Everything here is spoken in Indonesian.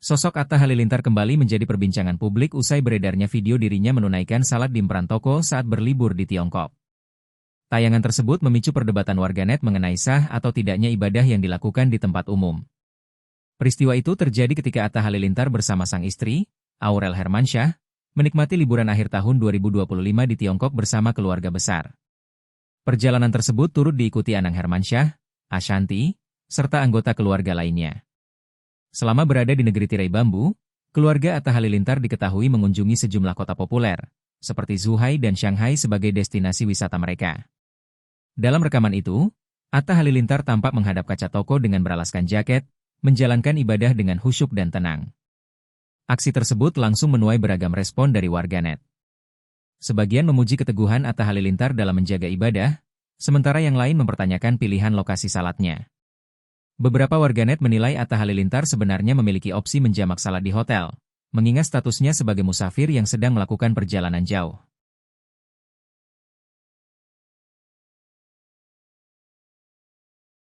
Sosok Atta Halilintar kembali menjadi perbincangan publik usai beredarnya video dirinya menunaikan salat di Imprantoko saat berlibur di Tiongkok. Tayangan tersebut memicu perdebatan warganet mengenai sah atau tidaknya ibadah yang dilakukan di tempat umum. Peristiwa itu terjadi ketika Atta Halilintar bersama sang istri, Aurel Hermansyah, menikmati liburan akhir tahun 2025 di Tiongkok bersama keluarga besar. Perjalanan tersebut turut diikuti Anang Hermansyah, Ashanti, serta anggota keluarga lainnya. Selama berada di negeri tirai bambu, keluarga Atta Halilintar diketahui mengunjungi sejumlah kota populer, seperti Zhuhai dan Shanghai sebagai destinasi wisata mereka. Dalam rekaman itu, Atta Halilintar tampak menghadap kaca toko dengan beralaskan jaket, menjalankan ibadah dengan khusyuk dan tenang. Aksi tersebut langsung menuai beragam respon dari warganet. Sebagian memuji keteguhan Atta Halilintar dalam menjaga ibadah, sementara yang lain mempertanyakan pilihan lokasi salatnya. Beberapa warganet menilai Atta Halilintar sebenarnya memiliki opsi menjamak salat di hotel, mengingat statusnya sebagai musafir yang sedang melakukan perjalanan jauh.